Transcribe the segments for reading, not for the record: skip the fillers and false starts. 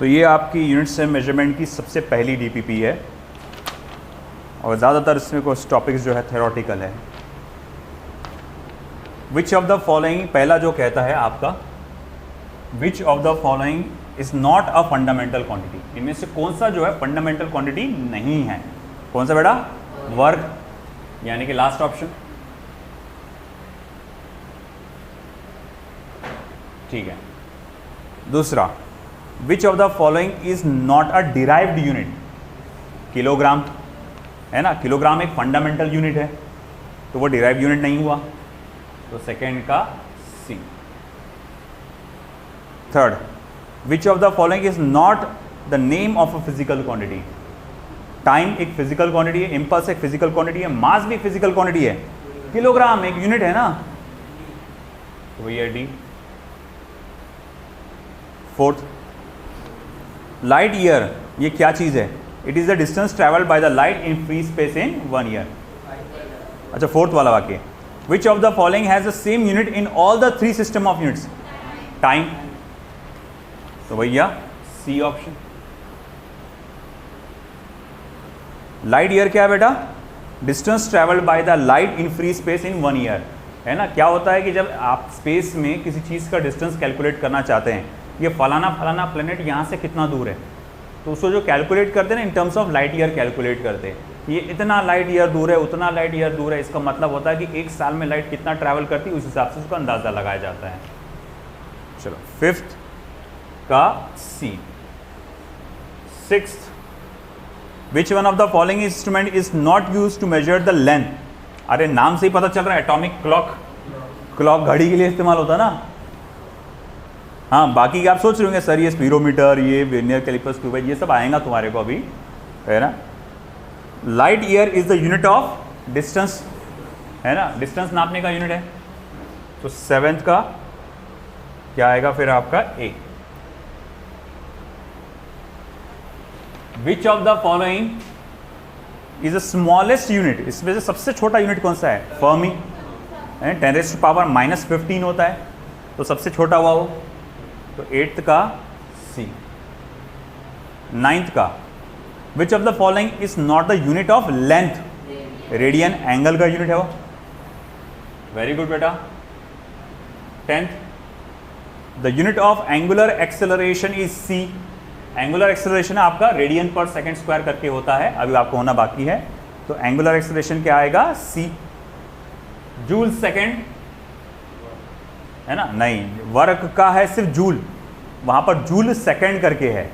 तो ये आपकी यूनिट से मेजरमेंट की सबसे पहली डीपीपी है और ज़्यादातर इसमें कुछ टॉपिक्स जो है थ्योरेटिकल है। विच ऑफ द फॉलोइंग, पहला जो कहता है आपका विच of the following is not a fundamental quantity, इनमें से कौन सा जो है फंडामेंटल क्वांटिटी नहीं है। कौन सा बेटा? वर्क, यानी कि लास्ट ऑप्शन। ठीक है। दूसरा, विच of the following is not a derived unit, kilogram है ना, किलोग्राम एक फंडामेंटल यूनिट है तो वो डिराइव्ड यूनिट नहीं हुआ, तो सेकेंड का C. Third, which of the following is not the name of a physical quantity, time एक फिजिकल क्वांटिटी है, इंपल्स एक फिजिकल क्वांटिटी है, मास भी एक फिजिकल क्वांटिटी है, किलोग्राम एक यूनिट है ना, तो ये डी। फोर्थ, लाइट ईयर ये क्या चीज़ है? It is the distance travelled by the light in free space in 1 year. अच्छा, फोर्थ वाला वाक्य, विच of the following has the same unit in all the 3 system of units, time, तो भैया C option. Light year क्या है बेटा? Distance travelled by the light in free space in 1 year, है ना। क्या होता है कि जब आप स्पेस में किसी चीज़ का डिस्टेंस कैलकुलेट करना चाहते हैं, ये फलाना फलाना प्लेनेट यहाँ से कितना दूर है, तो उसको जो कैलकुलेट करते हैं ना in terms of light year calculate करते हैं, ये इतना लाइट ईयर दूर है, उतना लाइट ईयर दूर है, इसका मतलब होता है कि एक साल में लाइट कितना ट्रैवल करती है, उस हिसाब से उसका अंदाज़ा लगाया जाता है। चलो, फिफ्थ का C. Sixth, which one of the following instrument is not use to measure the length, अरे नाम से ही पता चल रहा है, एटॉमिक क्लॉक, क्लॉक घड़ी के लिए इस्तेमाल होता है ना। हाँ, बाकी क्या आप सोच रहे होंगे सर ये स्पीरोमीटर, ये वर्नियर कैलिपर्स, क्यूबाइड, ये सब आएगा तुम्हारे को अभी, है ना। Light year is the unit of distance, है ना, डिस्टेंस नापने का यूनिट है, तो सेवेंथ का क्या आएगा फिर आपका A. Which of the following is the smallest unit, इसमें से सबसे छोटा यूनिट कौन सा है? फर्मी, 10⁻⁻15 होता है, तो सबसे छोटा हुआ वो, तो 8th का सी। 9th का, which of the following is not the unit of length, radian angle का यूनिट है वो, वेरी गुड बेटा। 10th, the unit of angular acceleration is C, angular acceleration आपका रेडियन पर सेकेंड स्क्वायर करके होता है, अभी आपको होना बाकी है, तो एंगुलर एक्सेलरेशन क्या आएगा? सी। जूल सेकेंड है ना, नहीं, वर्क का है सिर्फ जूल, वहां पर जूल सेकेंड करके है,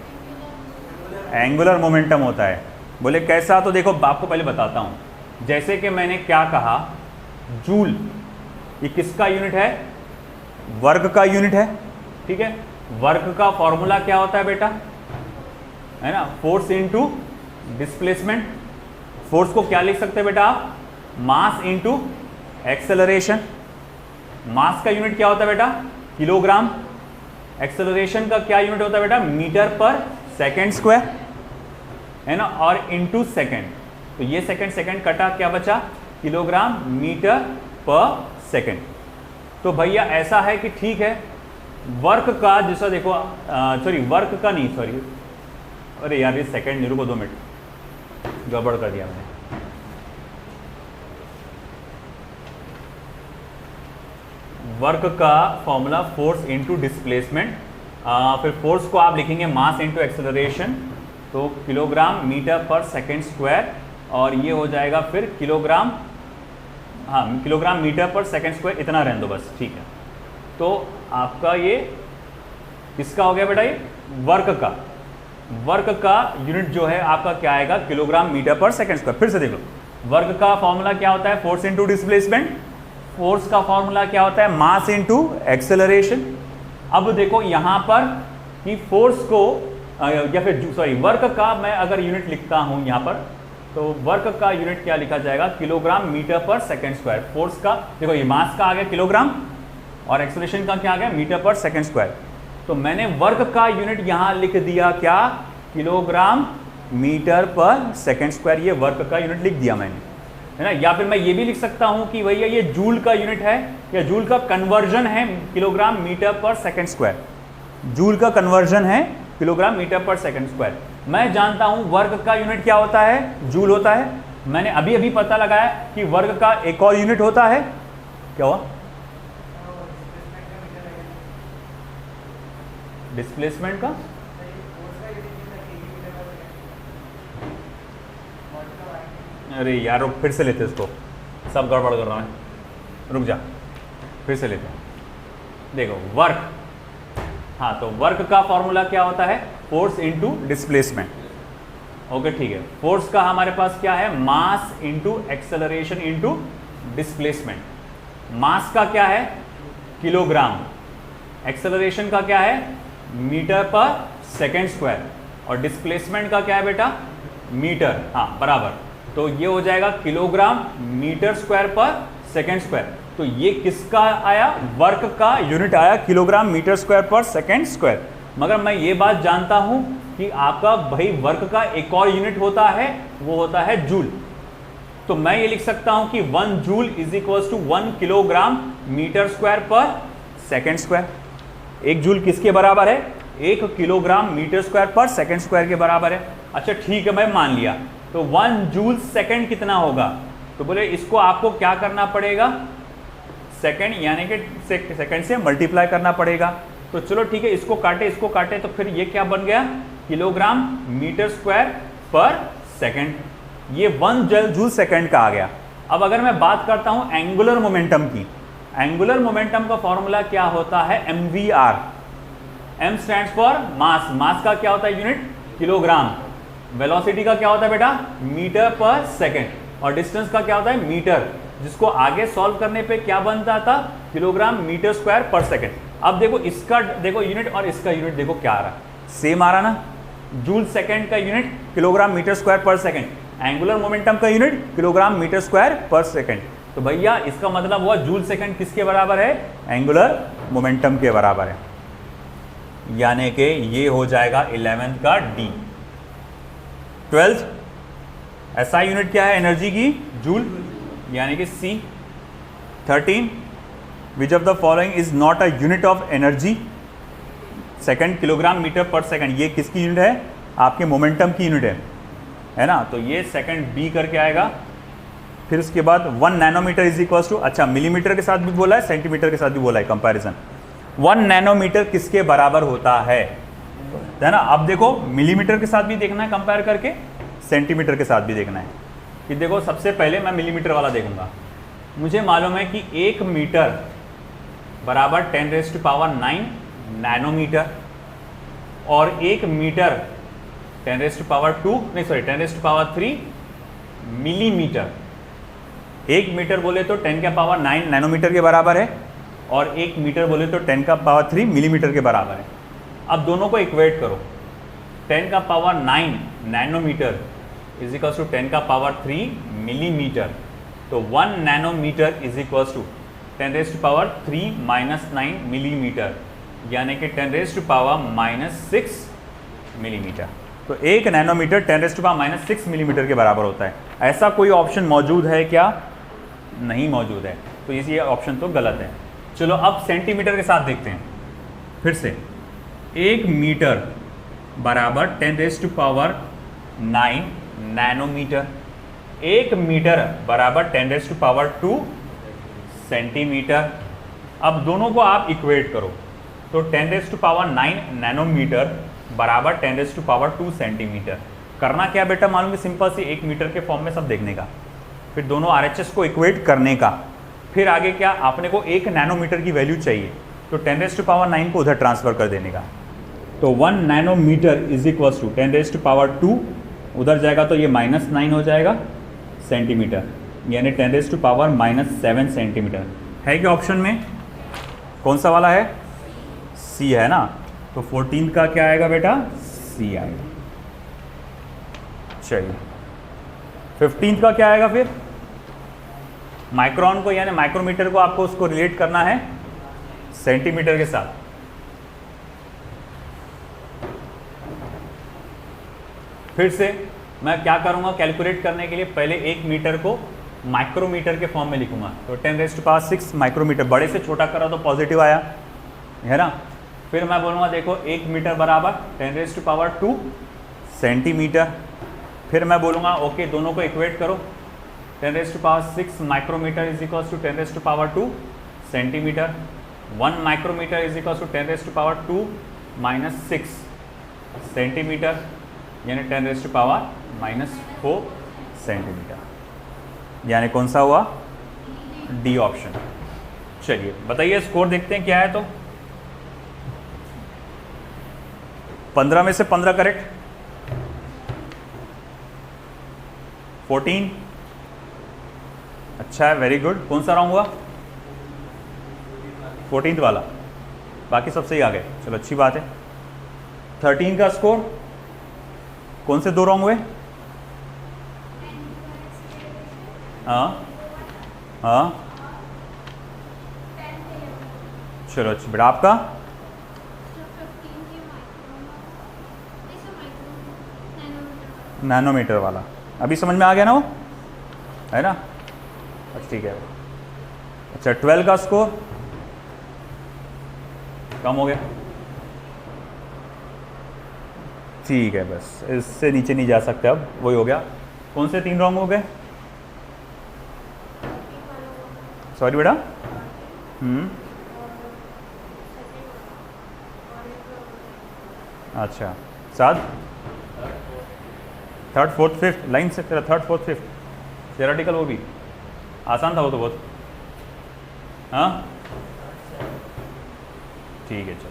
एंगुलर मोमेंटम होता है। बोले कैसा? तो देखो आपको पहले बताता हूं, जैसे कि मैंने क्या कहा, जूल ये किसका यूनिट है? वर्क का यूनिट है, ठीक है। वर्क का फॉर्मूला क्या होता है बेटा? है ना, फोर्स इनटू डिस्प्लेसमेंट। फोर्स को क्या लिख सकते हैं बेटा आप? मास इनटू एक्सेलरेशन। मास का यूनिट क्या होता है बेटा? किलोग्राम। एक्सेलरेशन का क्या यूनिट होता है बेटा? मीटर पर सेकेंड स्क्वायर, है ना, और इनटू सेकेंड, तो ये सेकेंड सेकेंड कटा, क्या बचा? किलोग्राम मीटर पर सेकेंड। तो भैया ऐसा है कि ठीक है, वर्क का जैसा देखो, सॉरी वर्क का नहीं, सॉरी, अरे यार ये सेकेंड, रुको 2 मिनट, गड़बड़ कर दिया मैंने। वर्क का फॉर्मूला फोर्स इनटू डिस्प्लेसमेंट, फिर फोर्स को आप लिखेंगे मास इनटू एक्सेलरेशन, तो किलोग्राम मीटर पर सेकेंड स्क्वायर, और ये हो जाएगा फिर किलोग्राम, हाँ किलोग्राम मीटर पर सेकेंड स्क्वायर, इतना रहने दो बस, ठीक है। तो आपका ये किसका हो गया बेटा? ये वर्क का, वर्क का यूनिट जो है आपका क्या आएगा? किलोग्राम मीटर पर सेकेंड स्क्वायर। फिर से देख लो, वर्क का फॉर्मूला क्या होता है? Force into displacement. फोर्स का फॉर्मूला क्या होता है? Mass into acceleration. अब देखो यहां पर कि फोर्स को या फिर सॉरी वर्क का मैं अगर यूनिट लिखता हूं यहां पर, तो वर्क का यूनिट क्या लिखा जाएगा? किलोग्राम मीटर पर सेकेंड स्क्वायर। फोर्स का देखो ये मास का आ गया किलोग्राम, और एक्सेलरेशन का क्या आ गया? मीटर पर सेकेंड स्क्वायर। तो मैंने वर्क का यूनिट यहां लिख दिया क्या? किलोग्राम मीटर पर सेकेंड स्क्वायर, ये वर्क का यूनिट लिख दिया मैंने, है ना। या फिर मैं ये भी लिख सकता हूं कि भैया ये जूल का यूनिट है, या जूल का कन्वर्जन है किलोग्राम मीटर पर सेकेंड स्क्वायर। जूल का कन्वर्जन है किलोग्राम मीटर पर सेकंड स्क्वायर। मैं जानता हूं वर्ग का यूनिट क्या होता है, जूल होता है। मैंने अभी अभी पता लगाया कि वर्ग का एक और यूनिट होता है, क्या हुआ, डिस्प्लेसमेंट का। अरे यार रुक, फिर से लेते इसको, सब गड़बड़ कर रहा है, रुक जा, फिर से लेते हैं। देखो वर्क, हाँ तो वर्क का फॉर्मूला क्या होता है, फोर्स इनटू डिस्प्लेसमेंट। ओके ठीक है, फोर्स का हमारे पास क्या है, mass into acceleration into displacement. Mass का क्या है, किलोग्राम, एक्सेलरेशन का क्या है, मीटर पर सेकेंड स्क्वायर, और डिस्प्लेसमेंट का क्या है बेटा, मीटर, हाँ बराबर। तो ये हो जाएगा किलोग्राम मीटर स्क्वायर पर सेकेंड स्क्वायर। तो ये किसका आया, वर्क का यूनिट आया, किलोग्राम मीटर स्क्वायर पर सेकेंड स्क्वायर। मगर मैं ये बात जानता हूं कि आपका भाई वर्क का एक और यूनिट होता है, वो होता है जूल। तो मैं ये लिख सकता हूं कि 1 joule is equal to 1 kilogram metre square पर सेकेंड स्क्वायर। 1 जूल किसके बराबर है, 1 किलोग्राम मीटर स्क्वायर पर सेकेंड स्क्वायर के बराबर है। अच्छा ठीक है, मैं मान लिया। तो 1 जूल सेकेंड कितना होगा, तो बोले इसको आपको क्या करना पड़ेगा, सेकेंड यानी कि सेकेंड से मल्टीप्लाई करना पड़ेगा। तो चलो ठीक है, इसको काटे तो फिर ये क्या बन गया, किलोग्राम मीटर स्क्वायर पर सेकेंड। ये 1 जूल सेकेंड का आ गया। अब अगर मैं बात करता हूं एंगुलर मोमेंटम की, एंगुलर मोमेंटम का फॉर्मूला क्या होता है, mvr। m stands for mass, mass का क्या होता है यूनिट, किलोग्राम। वेलोसिटी का क्या होता है बेटा, मीटर पर सेकेंड, और डिस्टेंस का क्या होता है, मीटर, जिसको आगे सॉल्व करने पे क्या बनता था, किलोग्राम मीटर स्क्वायर पर सेकेंड। अब देखो इसका देखो यूनिट और इसका यूनिट देखो क्या आ रहा, सेम आ रहा ना, जूल सेकेंड का यूनिट किलोग्राम मीटर स्क्वायर पर सेकेंड, एंगुलर मोमेंटम का यूनिट किलोग्राम मीटर स्क्वायर पर सेकेंड। तो भैया इसका मतलब हुआ जूल सेकेंड किसके बराबर है, एंगुलर मोमेंटम के बराबर है, यानी कि ये हो जाएगा 11th का डी। 12th एसआई यूनिट क्या है एनर्जी की, जूल, यानी कि C. 13 which of the following is not a unit of energy, second kilogram metre पर सेकेंड। ये किसकी यूनिट है, आपके मोमेंटम की यूनिट है ना, तो ये सेकेंड बी करके आएगा। फिर उसके बाद 1 नैनोमीटर इज इक्वल टू, अच्छा मिलीमीटर के साथ भी बोला है, सेंटीमीटर के साथ भी बोला है, कंपैरिजन। 1 नैनोमीटर किसके बराबर होता है ना। अब देखो मिलीमीटर के साथ भी देखना है कंपेयर करके, सेंटीमीटर के साथ भी देखना है। कि देखो सबसे पहले मैं मिलीमीटर वाला देखूंगा। मुझे मालूम है कि 1 मीटर बराबर 10⁻⁹ नैनोमीटर, और 1 मीटर 10⁻³ मिलीमीटर। 1 मीटर बोले तो 10⁹ नैनोमीटर के बराबर है, और 1 मीटर बोले तो 10⁻³ मिलीमीटर के बराबर है। अब दोनों को इक्वेट करो, 10⁻⁹ nanometre is equal to 10⁻³ millimetre. तो 1 nanometre is equal to 10⁻³ - 9 millimetre, यानी कि 10⁻⁻6 मिलीमीटर। तो 1 नैनोमीटर 10⁻⁻6 मिलीमीटर के बराबर होता है। ऐसा कोई ऑप्शन मौजूद है क्या, नहीं मौजूद है, तो ये ऑप्शन तो गलत है। चलो अब सेंटीमीटर के साथ देखते हैं फिर से। 1 मीटर बराबर 10⁻⁹ नैनोमीटर, 1 मीटर बराबर 10⁻² सेंटीमीटर। अब दोनों को आप इक्वेट करो, तो 10⁻⁹ नैनोमीटर बराबर 10⁻² सेंटीमीटर। करना क्या बेटा, मालूम है, सिंपल सी 1 मीटर के फॉर्म में सब देखने का, फिर दोनों RHS को इक्वेट करने का, फिर आगे क्या, आपने को 1 नैनोमीटर की वैल्यू चाहिए, तो 10⁻⁹ को उधर ट्रांसफर कर देने का। तो 1 नैनोमीटर इज इक्वल टू 10⁻², उधर जाएगा तो ये -9 हो जाएगा सेंटीमीटर, यानी 10⁻⁻7 सेंटीमीटर। है क्या ऑप्शन में, कौन सा वाला है, सी है ना। तो 14 का क्या आएगा बेटा, सी आएगा। चलिए 15 का क्या आएगा, फिर माइक्रोन को यानी माइक्रोमीटर को आपको उसको रिलेट करना है सेंटीमीटर के साथ। फिर से मैं क्या करूंगा, कैलकुलेट करने के लिए पहले 1 मीटर को माइक्रोमीटर के फॉर्म में लिखूंगा। तो 10⁻6 माइक्रोमीटर, बड़े से छोटा करा तो पॉजिटिव आया है ना। फिर मैं बोलूँगा देखो 1 मीटर बराबर 10⁻²⁴ सेंटीमीटर। फिर मैं बोलूँगा ओके दोनों को इक्वेट करो, 10⁻⁶ micrometre is equal to 10⁻² centimetre. 1 micrometre is equal to 10⁻² -6 centimetre, यानी 10⁻⁻4 सेंटीमीटर, यानी कौन सा हुआ? D option. चलिए बताइए स्कोर देखते हैं क्या है। तो 15 में से 15 करेक्ट, 14 अच्छा है, वेरी गुड। कौन सा रॉन्ग हुआ? 14th वाला, बाकी सब सही आ गए, चलो अच्छी बात है। 13 का स्कोर, कौन से 2 रॉन्ग हुए? हाँ हाँ चलो अच्छी बेटा। आपका? नैनोमीटर वाला अभी समझ में आ गया ना, वो है ना? अच्छा ठीक है। अच्छा 12 का स्कोर कम हो गया, ठीक है, बस इससे नीचे नहीं जा सकते अब, वही हो गया। कौन से 3 रॉन्ग हो गए? सॉरी बेटा। अच्छा 7, 3rd 4th 5th लाइन से तेरा 3rd 4th 5th थ्योरेटिकल, वो भी आसान था वो तो बहुत। हाँ ठीक है चलो,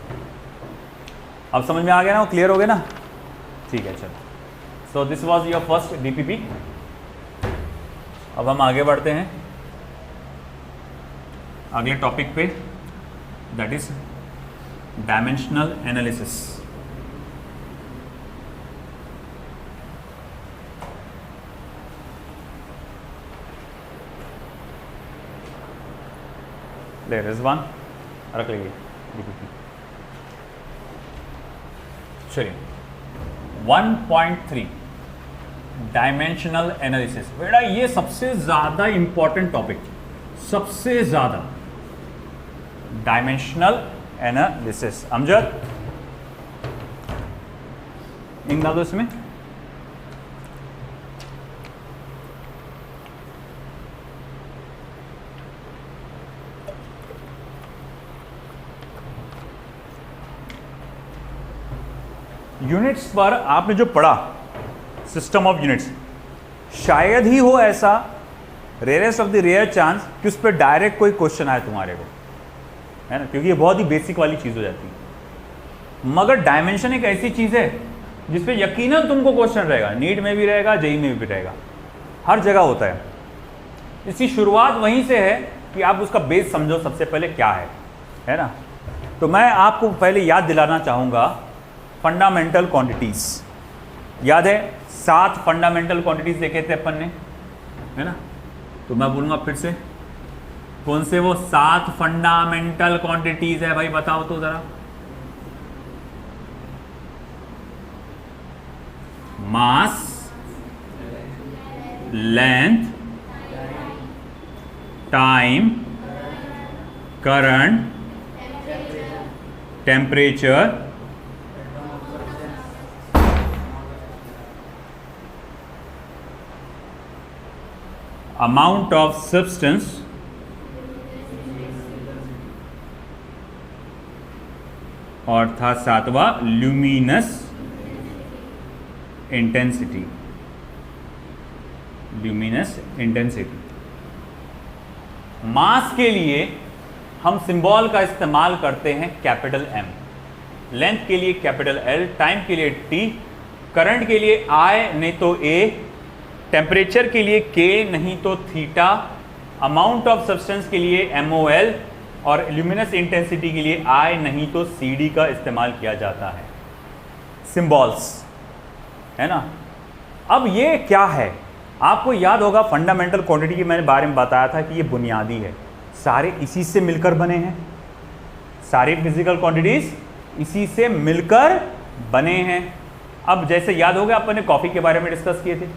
अब समझ में आ गया ना, वो क्लियर हो गया ना? ठीक है चलो। So this was your first DPP. अब हम आगे बढ़ते हैं अगले टॉपिक पे, दैट इज डायमेंशनल एनालिसिस। ले रिजवान रख लीजिए डीपीपी। चलिए 1.3 डायमेंशनल एनालिसिस। बेटा ये सबसे ज़्यादा इंपॉर्टेंट टॉपिक, सबसे ज़्यादा डायमेंशनल एनालिसिस। अमजद इंक डाल दो इसमें। यूनिट्स पर आपने जो पढ़ा, सिस्टम ऑफ यूनिट्स, शायद ही हो ऐसा, rarest of the rare chance कि उस पर डायरेक्ट कोई क्वेश्चन आए तुम्हारे को, है ना? क्योंकि ये बहुत ही बेसिक वाली चीज़ हो जाती है। मगर डायमेंशन एक ऐसी चीज़ है जिस पे यकीनन तुमको क्वेश्चन रहेगा, नीट में भी रहेगा, जेई में भी रहेगा, हर जगह होता है। इसकी शुरुआत वहीं से है कि आप उसका बेस समझो सबसे पहले क्या है ना? तो मैं आपको पहले याद दिलाना चाहूँगा फंडामेंटल क्वांटिटीज़। याद है 7 फंडामेंटल क्वांटिटीज़ देखे थे अपन ने, है ना? तो मैं बोलूँगा फिर से, कौन से वो 7 फंडामेंटल क्वांटिटीज़ है भाई, बताओ तो ज़रा। Mass, length, time, current, temperature, amount of substance, और था 7वां luminous intensity. Luminous intensity. Mass के लिए हम सिंबल का इस्तेमाल करते हैं कैपिटल M, लेंथ के लिए कैपिटल L, टाइम के लिए T, करंट के लिए I नहीं तो A, टेम्परेचर के लिए K नहीं तो थीटा, अमाउंट ऑफ सब्सटेंस के लिए MOL, और ल्यूमिनस इंटेंसिटी के लिए I नहीं तो CD का इस्तेमाल किया जाता है। सिंबल्स, है ना? अब ये क्या है, आपको याद होगा फंडामेंटल क्वांटिटी के मैंने बारे में बताया था कि ये बुनियादी है, सारे इसी से मिलकर बने हैं, सारी फिजिकल क्वांटिटीज इसी से मिलकर बने हैं। अब जैसे याद होगा अपन ने कॉफ़ी के बारे में डिस्कस किए थे,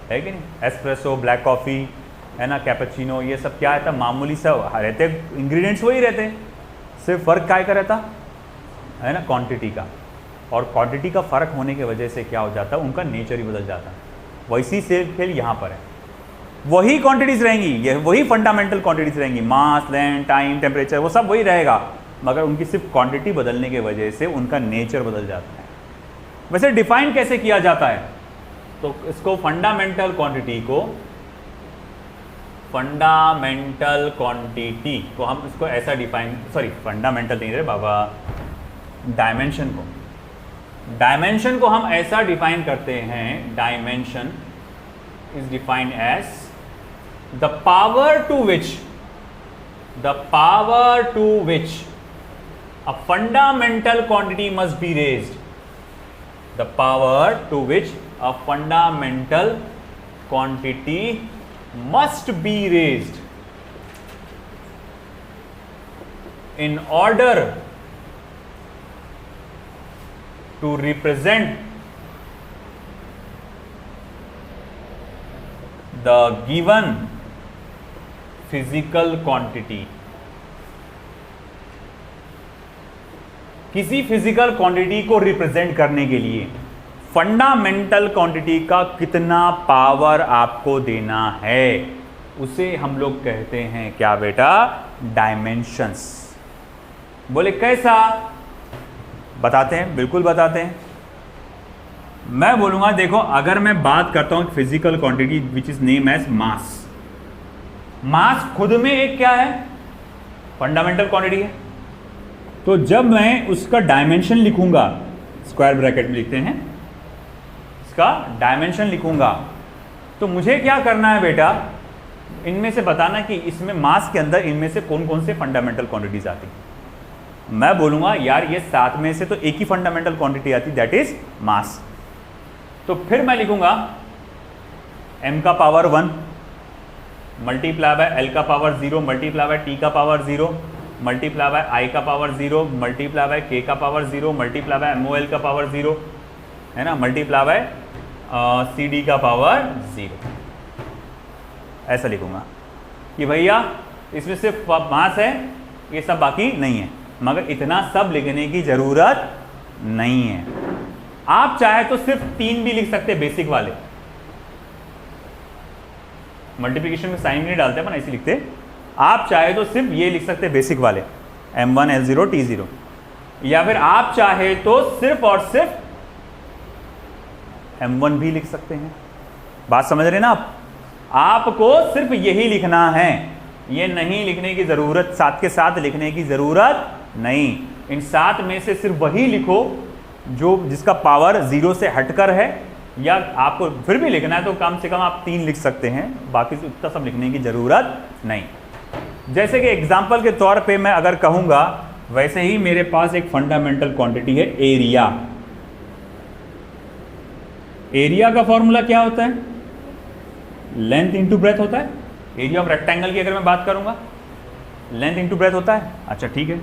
है कि नहीं? एस्प्रेसो, ब्लैक कॉफ़ी, है ना, कैपेचिनो, ये सब क्या रहता? मामूली सा रहते, इंग्रेडिएंट्स वही रहते हैं, सिर्फ फ़र्क क्या का रहता है ना, क्वांटिटी का, और क्वांटिटी का फ़र्क होने की वजह से क्या हो जाता है, उनका नेचर ही बदल जाता है। वैसी से खेल यहाँ पर है, वही क्वांटिटीज़ रहेंगी, ये वही फंडामेंटल क्वांटिटीज़ रहेंगी, मास, लेंथ, टाइम, टेम्परेचर, वो सब वही रहेगा, मगर उनकी सिर्फ क्वांटिटी बदलने की वजह से उनका नेचर बदल जाता है। वैसे डिफाइन कैसे किया जाता है, तो इसको फंडामेंटल क्वांटिटी को, फंडामेंटल क्वांटिटी को हम इसको ऐसा डिफाइन, सॉरी फंडामेंटल नहीं रहे बाबा, डायमेंशन को हम ऐसा डिफाइन करते हैं, dimension is defined as the power to which a fundamental quantity must be raised, the power to which a fundamental quantity must be raised in order to represent the given physical quantity। किसी physical quantity को represent करने के लिए fundamental quantity का कितना power आपको देना है, उसे हम लोग कहते हैं क्या बेटा, डायमेंशंस। बोले कैसा, बताते हैं, बिल्कुल बताते हैं। मैं बोलूंगा देखो, अगर मैं बात करता हूं physical quantity which is name as mass, mass खुद में एक क्या है, फंडामेंटल क्वांटिटी है। तो जब मैं उसका डायमेंशन लिखूंगा, स्क्वायर ब्रैकेट में लिखते हैं, इसका डायमेंशन लिखूंगा, तो मुझे क्या करना है बेटा, इनमें से बताना कि इसमें मास के अंदर इनमें से कौन कौन से फंडामेंटल क्वांटिटीज आती हैं। मैं बोलूंगा यार ये 7 में से तो एक ही फंडामेंटल क्वांटिटी आती, दैट इज मास। तो फिर मैं लिखूंगा m का पावर 1 मल्टीप्लाई बाय l का पावर 0 मल्टीप्लाई बाय t का पावर 0 मल्टीप्लाई बाय i का पावर 0 मल्टीप्लाई बाय k का पावर 0 मल्टीप्लाई बाय mol का पावर 0, है ना, मल्टीप्लाई बाय cd का पावर 0। ऐसा लिखूंगा कि भैया इसमें सिर्फ मास है, ये सब बाकी नहीं है, मगर इतना सब लिखने की ज़रूरत नहीं है। आप चाहे तो सिर्फ 3 भी लिख सकते, बेसिक वाले, मल्टीप्लिकेशन में साइन नहीं डालते अपन, ऐसे लिखते। आप चाहे तो सिर्फ ये लिख सकते बेसिक वाले, m1 l0 t0, या फिर आप चाहे तो सिर्फ और सिर्फ m1 भी लिख सकते हैं। बात समझ रहे ना आप? आपको सिर्फ यही लिखना है, ये नहीं लिखने की ज़रूरत, 7 के साथ लिखने की ज़रूरत नहीं। इन 7 में से सिर्फ वही लिखो जो जिसका पावर 0 से हटकर है, या आपको फिर भी लिखना है तो कम से कम आप 3 लिख सकते हैं, बाकी से उतना सब लिखने की ज़रूरत नहीं। जैसे कि एग्जाम्पल के तौर पे मैं अगर कहूँगा, वैसे ही मेरे पास एक फंडामेंटल क्वांटिटी है एरिया। एरिया का फॉर्मूला क्या होता है? लेंथ इंटू ब्रेथ होता है। एरिया ऑफ रेक्टेंगल की अगर मैं बात करूंगा, लेंथ इंटू ब्रेथ होता है। अच्छा ठीक है,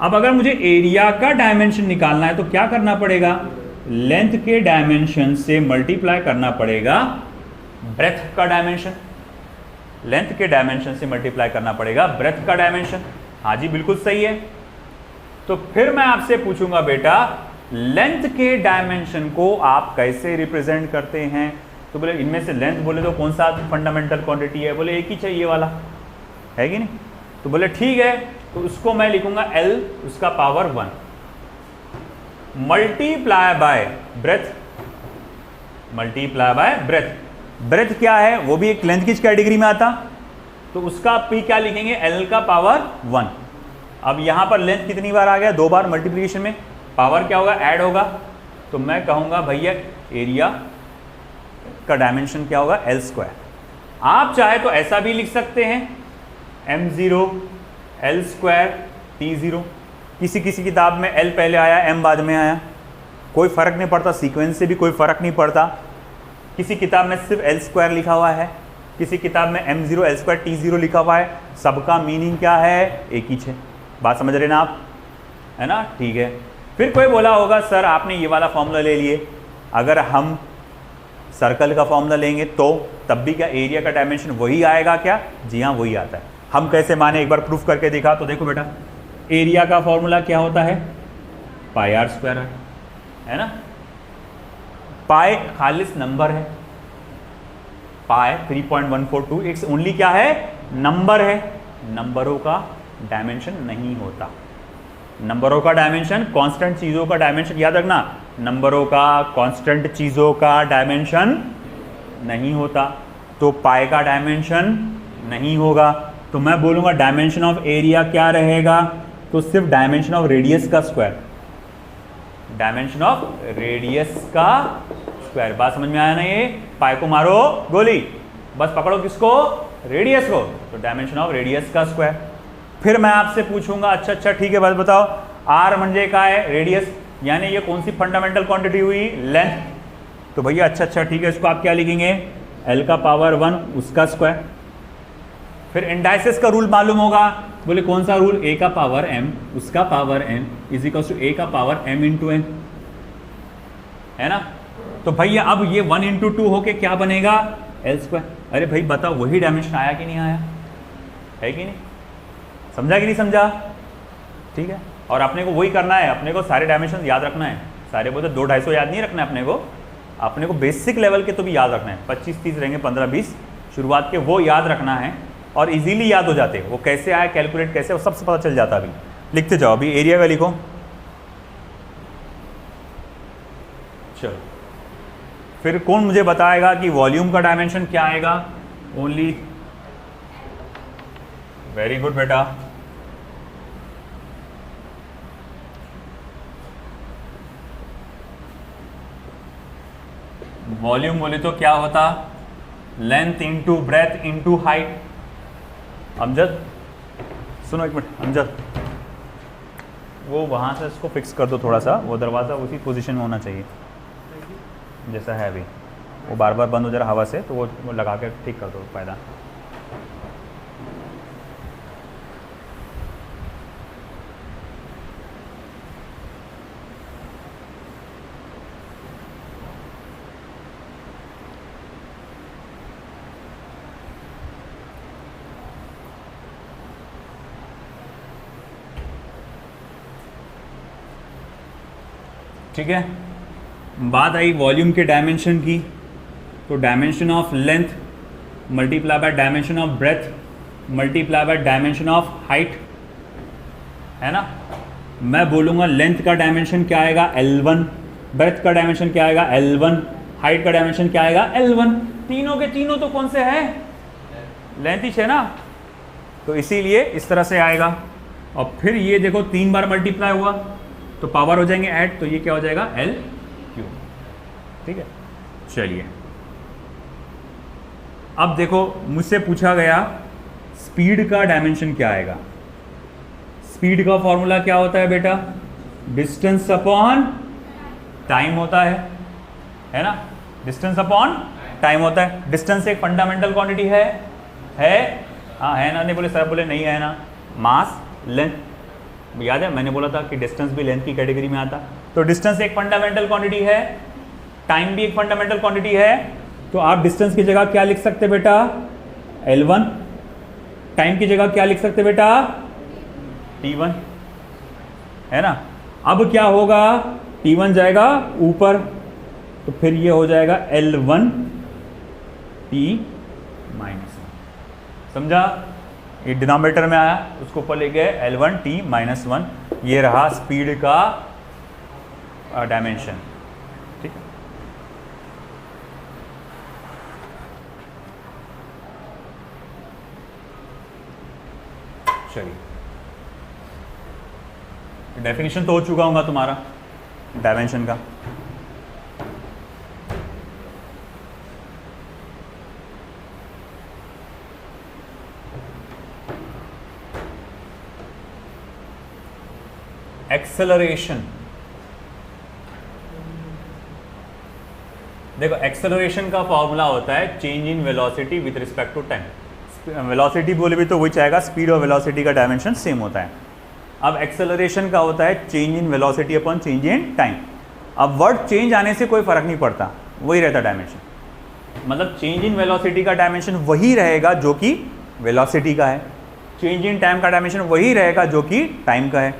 अब अगर मुझे एरिया का डायमेंशन निकालना है तो क्या करना पड़ेगा? लेंथ के डायमेंशन से मल्टीप्लाई करना पड़ेगा ब्रेथ का डायमेंशन। लेंथ के डायमेंशन से मल्टीप्लाई करना पड़ेगा ब्रेथ का डायमेंशन। हाँ जी बिल्कुल सही है। तो फिर मैं आपसे पूछूंगा बेटा, लेंथ के डायमेंशन को आप कैसे रिप्रेजेंट करते हैं? तो बोले इनमें से लेंथ बोले तो कौन सा फंडामेंटल क्वांटिटी है? बोले एक ही चाहिए वाला, है कि नहीं? तो बोले ठीक है, तो उसको मैं लिखूंगा L उसका power 1 multiply by breadth, multiply by breadth. Breadth क्या है? वो भी एक लेंथ की कैटेगरी में आता, तो उसका P क्या लिखेंगे? L का पावर 1। अब यहां पर लेंथ कितनी बार आ गया? 2 बार मल्टीप्लिकेशन में। पावर क्या होगा? ऐड होगा। तो मैं कहूंगा भैया एरिया का डायमेंशन क्या होगा? L²। आप चाहे तो ऐसा भी लिख सकते हैं m0 L² T0। किसी किसी किताब में L पहले आया M बाद में आया, कोई फर्क नहीं पड़ता, सीक्वेंस से भी कोई फर्क नहीं पड़ता। किसी किताब में सिर्फ L² लिखा हुआ है, किसी किताब में m0 L² T0 लिखा हुआ है। सबका मीनिंग क्या है? एक ही है। बात समझ रहे ना आप? है ना? ठीक है। फिर कोई बोला होगा सर आपने ये वाला फॉर्मूला ले लिए, अगर हम सर्कल का फॉर्मूला लेंगे तो तब भी क्या एरिया का डायमेंशन वही आएगा क्या? जी हाँ वही आता है। हम कैसे माने, एक बार प्रूफ करके दिखा। तो देखो बेटा, एरिया का फॉर्मूला क्या होता है? पाई आर स्क्वायर है ना। पाई खालिस नंबर है, पाई 3.142 एक ओनली क्या है, नंबर है। नंबरों का डायमेंशन नहीं होता। नंबरों का डायमेंशन कांस्टेंट चीज़ों का डायमेंशन, याद रखना, नंबरों का कांस्टेंट चीज़ों का डायमेंशन नहीं होता। तो पाई का डायमेंशन नहीं होगा। तो मैं बोलूँगा डायमेंशन ऑफ एरिया क्या रहेगा, तो सिर्फ डायमेंशन ऑफ रेडियस का स्क्वायर, डायमेंशन ऑफ रेडियस का स्क्वायर। बात समझ में आया ना? ये पाई को मारो गोली, बस पकड़ो किसको, रेडियस को, तो डायमेंशन ऑफ रेडियस का स्क्वायर। फिर मैं आपसे पूछूंगा अच्छा ठीक है, बस बताओ आर म्हणजे का है रेडियस, यानी ये कौन सी फंडामेंटल क्वांटिटी हुई, लेंथ। तो भैया अच्छा ठीक है, इसको आप क्या लिखेंगे, एल का पावर 1 उसका स्क्वायर। फिर इंडाइसिस का रूल मालूम होगा, बोले कौन सा रूल, ए का पावर एम उसका power N is equal to A का पावर एम इंटू एन, है ना। तो भैया अब ये 1 इंटू 2 होके क्या बनेगा, एल स्क्वायर। अरे भाई बताओ वही डायमेंशन आया कि नहीं आया, है कि नहीं, समझा कि नहीं समझा? ठीक है। और अपने को वही करना है, अपने को सारे डायमेंशन याद रखना है। सारे बोलते 200-250 याद नहीं रखना है अपने को बेसिक लेवल के तो भी याद रखना है। 25-30 रहेंगे, 15-20 शुरुआत के, वो याद रखना है और इजीली याद हो जाते हैं। वो कैसे आए, कैलकुलेट कैसे, वो सबसे पता चल जाता। अभी लिखते जाओ, अभी एरिया का लिखो। चलो फिर कौन मुझे बताएगा कि वॉल्यूम का डायमेंशन क्या आएगा, ओनली, वेरी गुड बेटा। वॉल्यूम बोले तो क्या होता, length into breadth into height. Amjad सुनो एक मिनट, अमजद वो वहाँ से इसको फिक्स कर दो थोड़ा सा, वो दरवाज़ा उसी पोजीशन में होना चाहिए जैसा है अभी, वो बार बार बंद हो जा रहा हवा से, तो वो लगा के ठीक कर दो फायदा। ठीक है, बात आई वॉल्यूम के डायमेंशन की, तो dimension of length multiply by dimension of breath multiply bye dimension of height, है ना। मैं बोलूँगा लेंथ का डायमेंशन क्या आएगा, L1, ब्रेथ का डायमेंशन क्या आएगा, L1, हाइट का डायमेंशन क्या आएगा, L1। तीनों के तीनों तो कौन से हैं, लेंथ ही है ना, तो इसीलिए इस तरह से आएगा। और फिर ये देखो 3 बार मल्टीप्लाई हुआ तो पावर हो जाएंगे ऐड, तो ये क्या हो जाएगा, L3। ठीक है, चलिए अब देखो मुझसे पूछा गया स्पीड का डायमेंशन क्या आएगा। स्पीड का फॉर्मूला क्या होता है बेटा, डिस्टेंस अपॉन टाइम होता है ना, डिस्टेंस अपॉन टाइम होता है। डिस्टेंस एक फंडामेंटल क्वांटिटी है हाँ है ना, नहीं बोले सर, बोले नहीं है ना। मास लेंथ याद है, मैंने बोला था कि डिस्टेंस भी लेंथ की कैटेगरी में आता। तो डिस्टेंस एक फंडामेंटल क्वांटिटी है, टाइम भी एक फंडामेंटल क्वांटिटी है। तो आप डिस्टेंस की जगह क्या लिख सकते बेटा, L1, टाइम की जगह क्या लिख सकते बेटा, T1, है ना। अब क्या होगा, T1 जाएगा ऊपर, तो फिर ये हो जाएगा L1 T माइनस, समझा। ये डिनोमिनेटर में आया, उसको ऊपर ले गए L1 T माइनस 1, ये रहा स्पीड का डायमेंशन। ठीक है, चलिए डेफिनेशन तो हो चुका होगा तुम्हारा डायमेंशन का। एक्सेलरेशन, देखो एक्सेलरेशन का फॉर्मूला होता है change in velocity with respect to time. Velocity बोले भी तो वही चाहेगा, स्पीड और वेलोसिटी का डायमेंशन सेम होता है। अब एक्सेलरेशन का होता है change in velocity upon change in time. अब वर्ड चेंज आने से कोई फर्क नहीं पड़ता, वही रहता डायमेंशन। मतलब चेंज इन वेलोसिटी का डायमेंशन वही रहेगा जो कि वेलोसिटी का है, चेंज इन टाइम का डायमेंशन वही रहेगा जो कि टाइम का है।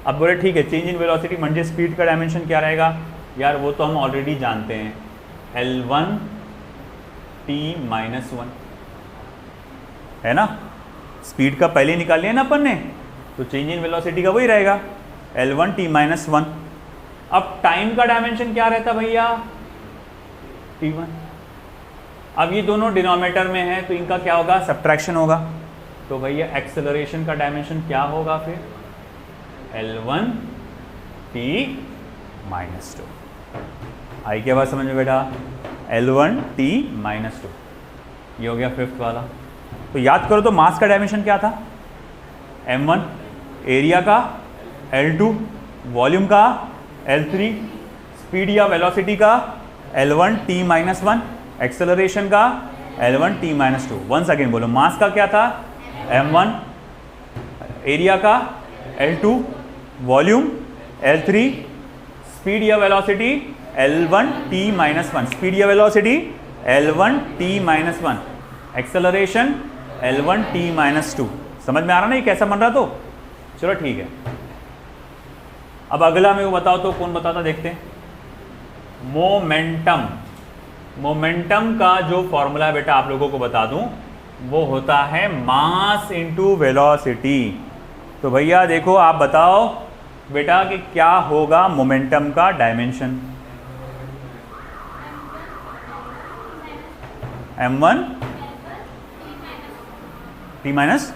अब बोले ठीक है, चेंज इन वेलोसिटी म्हणजे स्पीड का डायमेंशन क्या रहेगा यार, वो तो हम ऑलरेडी जानते हैं, L1 t माइनस 1 है ना, स्पीड का पहले निकाल लिया ना अपन ने, तो चेंज इन वेलोसिटी का वही रहेगा L1 t माइनस 1। अब टाइम का डायमेंशन क्या रहता भैया, t1। अब ये दोनों डिनोमिनेटर में है तो इनका क्या होगा, सब्ट्रैक्शन होगा, तो भैया एक्सेलरेशन का डायमेंशन क्या होगा फिर, L1 t माइनस 2। आई क्या बात समझ में बेटा, L1 t माइनस 2, ये हो गया फिफ्थ वाला। तो याद करो तो मास का डायमेंशन क्या था, m1, एरिया का L2, वॉल्यूम का L3, स्पीड या वेलोसिटी का L1 t माइनस 1, एक्सेलरेशन का L1 t minus 2। Once again बोलो, मास का क्या था m1, एरिया का L2, वॉल्यूम L3, स्पीड या velocity L1 t minus 1, speed या velocity L1 t minus 1, acceleration L1 t minus 2। समझ में आ रहा ना ये कैसा बन रहा, तो चलो ठीक है। अब अगला मेरे को बताओ तो, कौन बताता देखते हैं, मोमेंटम। मोमेंटम का जो फॉर्मूला बेटा आप लोगों को बता दूं, वो होता है मास इनटू वेलोसिटी। तो भैया देखो आप बताओ बेटा कि क्या होगा मोमेंटम का डायमेंशन, m1 t माइनस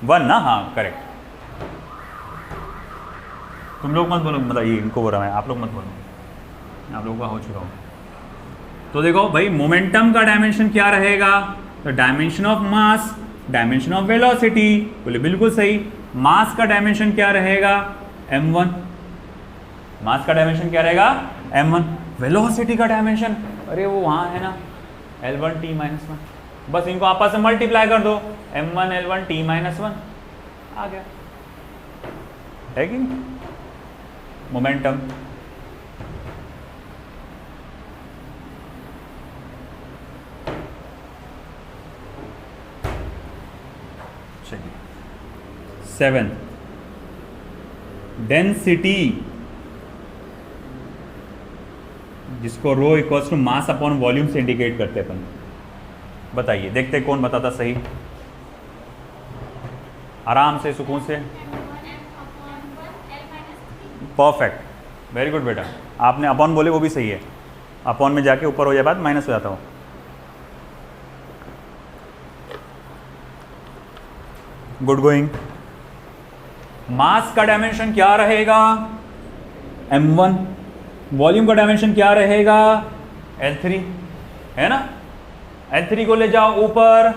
1 ना, हाँ करेक्ट। तुम लोग मत बोलो, मतलब ये इनको बोल रहा मैं, आप लोग मत बोलो, आप लोगों का हो चुका हूँ। तो देखो भाई मोमेंटम का डायमेंशन क्या रहेगा, तो dimension of mass, dimension of velocity, बोले बिल्कुल सही। मास का डायमेंशन क्या रहेगा, m1, मास का डायमेंशन क्या रहेगा m1। वेलोसिटी का डायमेंशन, अरे वो वहाँ है ना, L1 t माइनस 1, बस इनको आपस में मल्टीप्लाई कर दो, m1 L1 t माइनस 1 आ गया, है कि नहीं मोमेंटम। चलिए 7, डेंसिटी, जिसको rho equals to mass upon volume से इंडिकेट करते हैं अपन। बताइए, देखते हैं कौन बताता सही, आराम से सुकून से। परफेक्ट, वेरी गुड बेटा, आपने अपॉन बोले वो भी सही है, अपॉन में जाके ऊपर हो जाए बात, माइनस हो जाता हो। Good going. मास का डायमेंशन क्या रहेगा m1, वॉल्यूम का डायमेंशन क्या रहेगा L3, है ना। L3 को ले जाओ ऊपर,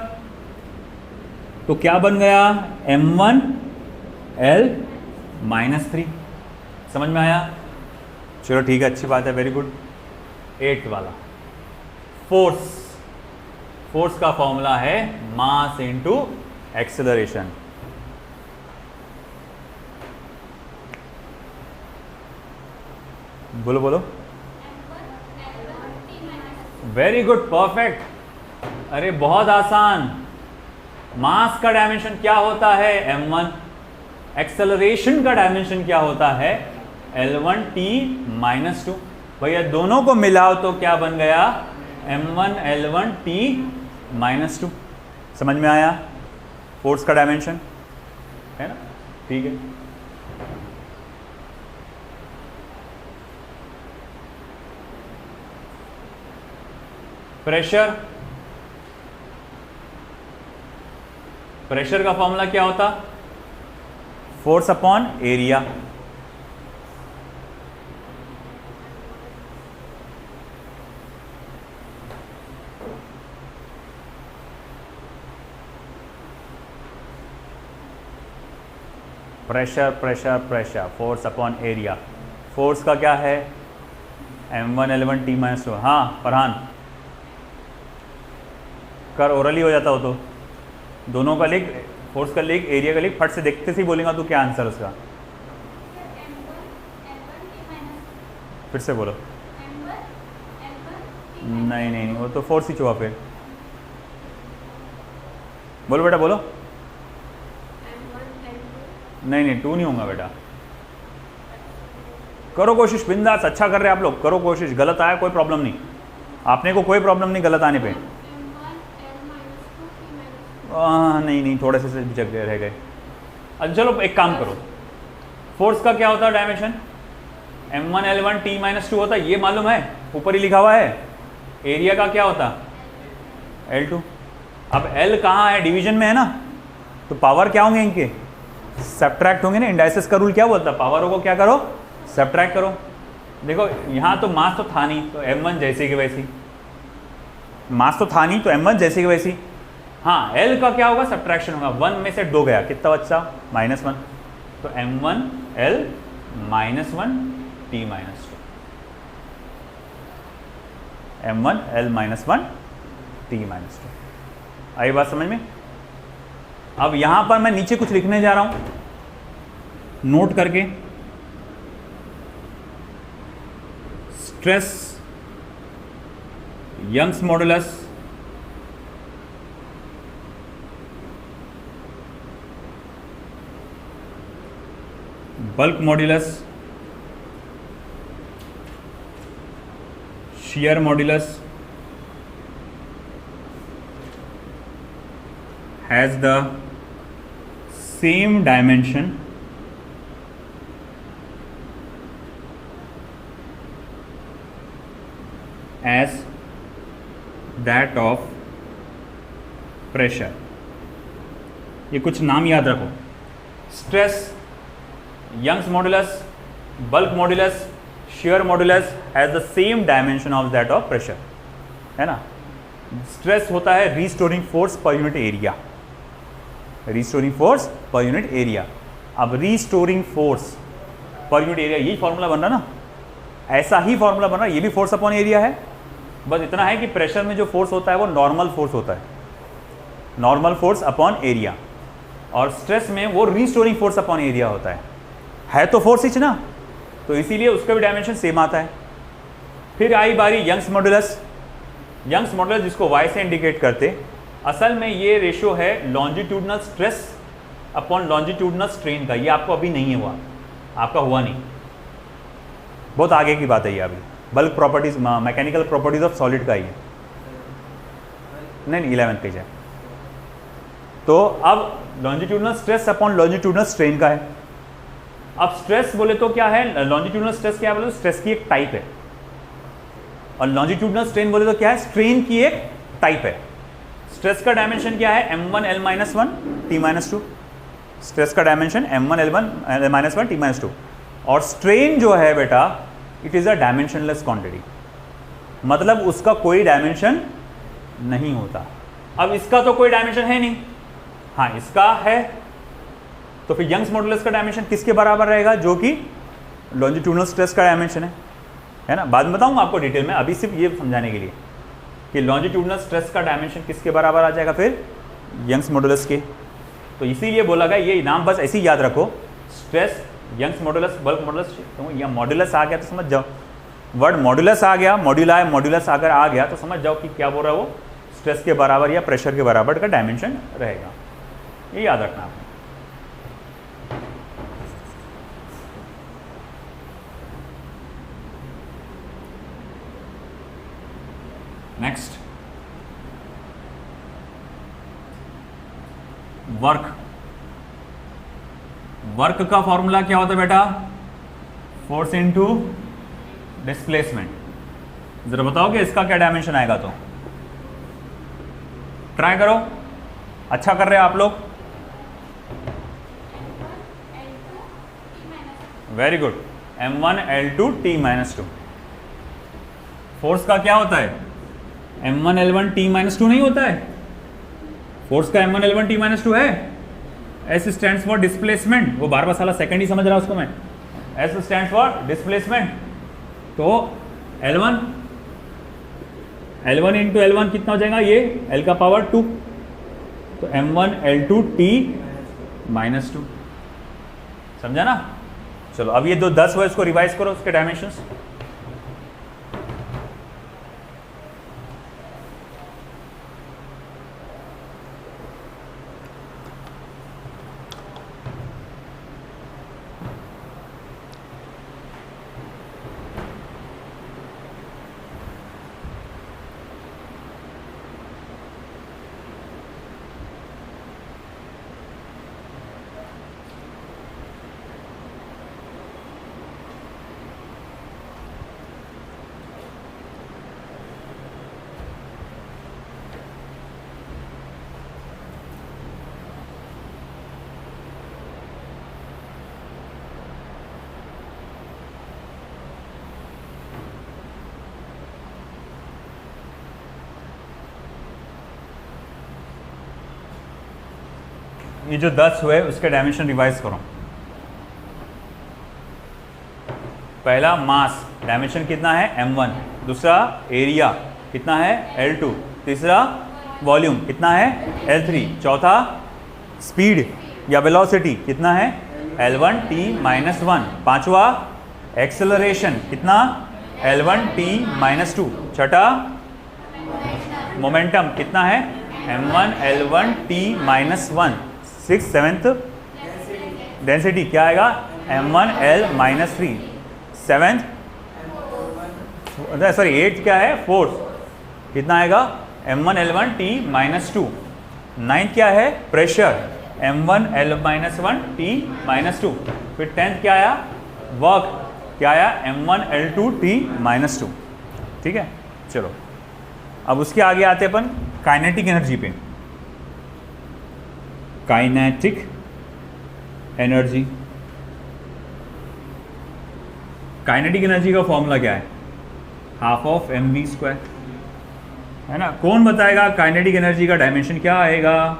तो क्या बन गया m1 L माइनस 3। समझ में आया, चलो ठीक है, अच्छी बात है, वेरी गुड। 8 वाला फोर्स, फोर्स का फॉर्मूला है मास इनटू एक्सेलरेशन। बोलो बोलो, वेरी गुड, परफेक्ट। अरे बहुत आसान, मास का डायमेंशन क्या होता है m1, एक्सेलरेशन का डायमेंशन क्या होता है L1 t माइनस 2। भैया दोनों को मिलाओ तो क्या बन गया m1 L1 t माइनस 2। समझ में आया, फोर्स का डायमेंशन है ना, ठीक है। प्रेशर, प्रेशर का फॉर्मूला क्या होता, force upon area. Pressure pressure pressure, force upon area. Force का क्या है m1 L1 t माइनस 2। हाँ फरहान, कर ओरली हो जाता हो तो दोनों का लिख, फोर्स का लिख, एरिया का लिख, फट से देखते से ही बोलेगा तो क्या आंसर उसका, फिर से बोलो। नहीं नहीं नहीं, वो तो फोर्स ही हुआ फिर। बोलो बेटा बोलो। नहीं नहीं, 2 नहीं होगा बेटा, करो कोशिश, बिंदास, अच्छा कर रहे हैं आप लोग, करो कोशिश, गलत आया कोई प्रॉब्लम नहीं, आपने को कोई प्रॉब्लम नहीं गलत आने पे। नहीं थोड़े से जगह रह गए। अच्छा चलो एक काम करो, फोर्स का क्या होता है डायमेंशन, m1 l1 t-2 होता है, ये मालूम है, ऊपर ही लिखा हुआ है। एरिया का क्या होता L2। अब L कहाँ है, डिवीजन में है ना, तो पावर क्या होंगे इनके, सब्ट्रैक्ट होंगे ना। इंडाइसिस का रूल क्या बोलता है, पावरों को क्या करो, सब्ट्रैक्ट करो। देखो यहाँ तो मास तो था नहीं, तो m1 जैसे कि वैसी, मास तो था नहीं तो m1 जैसे कि वैसी। हाँ L का क्या होगा, सब्ट्रैक्शन होगा, 1 में से 2 गया, कितना बच्चा, -1, तो m1 L -1 t-2, m1 L -1 t-2। आई बात समझ में। अब यहां पर मैं नीचे कुछ लिखने जा रहा हूं नोट करके, stress Young's modulus bulk modulus shear modulus has the same dimension as that of pressure। ये कुछ नाम याद रखो, stress, Young's modulus, bulk modulus, shear modulus has the same dimension of that of pressure, है ना। Stress होता है restoring force पर यूनिट एरिया, रीस्टोरिंग फोर्स पर यूनिट एरिया। अब रीस्टोरिंग फोर्स पर यूनिट एरिया, यही फॉर्मूला बन रहा ना, ऐसा ही फॉर्मूला बन रहा है, ये भी फोर्स अपॉन एरिया है, बस इतना है कि प्रेशर में जो फोर्स होता है वो नॉर्मल फोर्स होता है, नॉर्मल फोर्स अपॉन एरिया, और स्ट्रेस में वो रीस्टोरिंग फोर्स अपॉन एरिया होता है तो फोर्स ही ना, तो इसीलिए उसका भी डायमेंशन सेम आता है। फिर आई बारी यंग्स मॉडुलस। यंग्स मॉडुलस जिसको y से इंडिकेट करते, असल में ये रेशियो है longitudinal stress upon longitudinal strain का। ये आपको अभी नहीं हुआ, आपका हुआ नहीं, बहुत आगे की बात है ये अभी। Bulk properties, mechanical properties of solid का ही है, नहीं 11th पेज है। तो अब longitudinal stress upon longitudinal strain का है। अब स्ट्रेस बोले तो क्या है, लॉन्जिट्यूडनल स्ट्रेस क्या बोले तो स्ट्रेस की एक टाइप है, और लॉन्जिट्यूडनल स्ट्रेन बोले तो क्या है, स्ट्रेन की एक टाइप है। स्ट्रेस का डायमेंशन क्या है, m1 L-1 t-2, स्ट्रेस का डायमेंशन m1 L-1 t-2, और स्ट्रेन जो है बेटा it is a dimensionless quantity, मतलब उसका कोई डायमेंशन नहीं होता। अब इसका तो कोई डायमेंशन है नहीं, हाँ इसका है, तो फिर यंग्स मॉडुलस का डायमेंशन किसके बराबर रहेगा, जो कि लॉन्जिट्यूडनल स्ट्रेस का डायमेंशन है ना। बाद में बताऊंगा आपको डिटेल में, अभी सिर्फ ये समझाने के लिए कि लॉन्जिट्यूडनल स्ट्रेस का डायमेंशन किसके बराबर आ जाएगा, फिर यंग्स मॉडुलस के। तो इसीलिए बोला गया ये नाम बस ऐसे ही याद रखो, stress, Young's modulus, bulk modulus. तो या मॉडुलस आ गया तो समझ जाओ, वर्ड मॉडुलस आ गया, मॉड्यूला मॉडुलस अगर आ गया तो समझ जाओ कि क्या बोल रहा है वो, स्ट्रेस के बराबर या प्रेशर के बराबर का डायमेंशन रहेगा, ये याद रखना आपको। Next, work. वर्क का फॉर्मूला क्या होता है बेटा, फोर्स इनटू डिस्प्लेसमेंट। जरा बताओगे इसका क्या डायमेंशन आएगा, तो ट्राई करो, अच्छा कर रहे हैं आप लोग, very good. m1 L2 t-2, force का क्या होता है, m1 L1 t-2 नहीं होता है, फोर्स का m1 L1 t-2 है। S स्टैंड्स फॉर डिस्प्लेसमेंट, वो बार बार साला सेकंड ही समझ रहा उसको मैं, S स्टैंड्स फॉर डिस्प्लेसमेंट, तो L1 इंटू L1 कितना हो जाएगा, ये L का पावर 2, तो m1 L2 t-2, समझा ना। चलो अब ये 10 हुआ, इसको रिवाइज करो उसके डायमेंशंस। ये जो 10 हुए उसके डायमेंशन रिवाइज करो। पहला मास डायमेंशन कितना है m1, दूसरा एरिया कितना है L2, तीसरा वॉल्यूम कितना है L3, चौथा स्पीड या वेलोसिटी कितना है L1t-1, पांचवा एक्सेलरेशन कितना L1t-2, छठा मोमेंटम कितना है m1 L1t-1, six seventh density क्या आएगा m1 L-3, seventh sorry eighth क्या है फोर्स कितना आएगा m1 L1t-2, नाइन्थ क्या है प्रेशर m1 L-1t-2, फिर टेंथ क्या आया वर्क क्या आया m1 L2t-2। ठीक है, चलो अब उसके आगे आते अपन काइनेटिक एनर्जी पे। काइनेटिक एनर्जी, काइनेटिक एनर्जी का फॉर्मूला क्या है हाफ ऑफ mv², है ना। कौन बताएगा काइनेटिक एनर्जी का डायमेंशन क्या आएगा?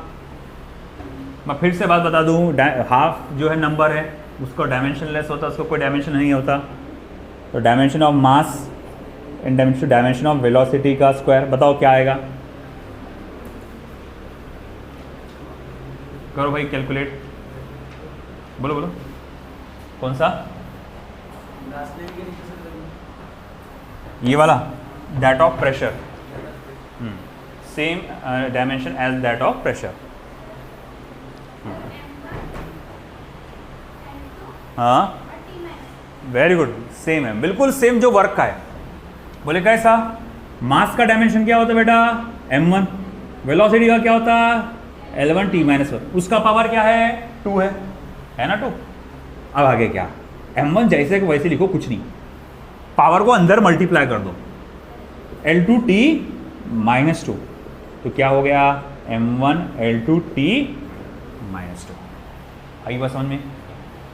मैं फिर से बात बता दूं, हाफ जो है नंबर है उसको डायमेंशन लेस होता है, उसको कोई डायमेंशन नहीं होता। तो dimension of mass in dimension of velocity का स्क्वायर, बताओ क्या आएगा? करो भाई कैलकुलेट, बोलो बोलो कौन सा? ये वाला that of pressure, same dimension as that of pressure. हाँ वेरी गुड, सेम है, बिल्कुल सेम जो वर्क का है। बोले कैसा? मास का डायमेंशन क्या होता है बेटा m1, वेलोसिटी का क्या होता है L1t-1, उसका पावर क्या है 2 है ना 2। अब आगे क्या m1 जैसे कि वैसे लिखो, कुछ नहीं, पावर को अंदर मल्टीप्लाई कर दो L2t-2, तो क्या हो गया m1 L2t-2। आई बात समझ में?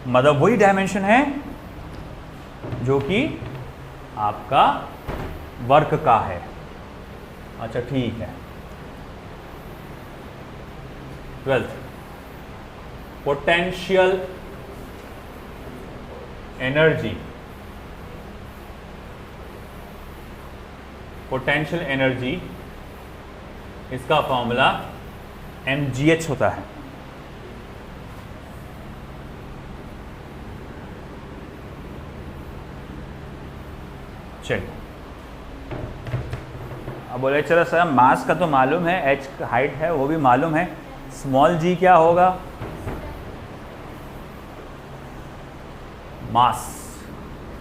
मतलब वही डायमेंशन है जो कि आपका वर्क का है। अच्छा ठीक है। 12th potential energy, potential energy इसका फॉर्मूला mgh होता है। चलिए अब बोले चलो सर मास का तो मालूम है, h हाइट है वो भी मालूम है, स्मॉल g क्या होगा? मास,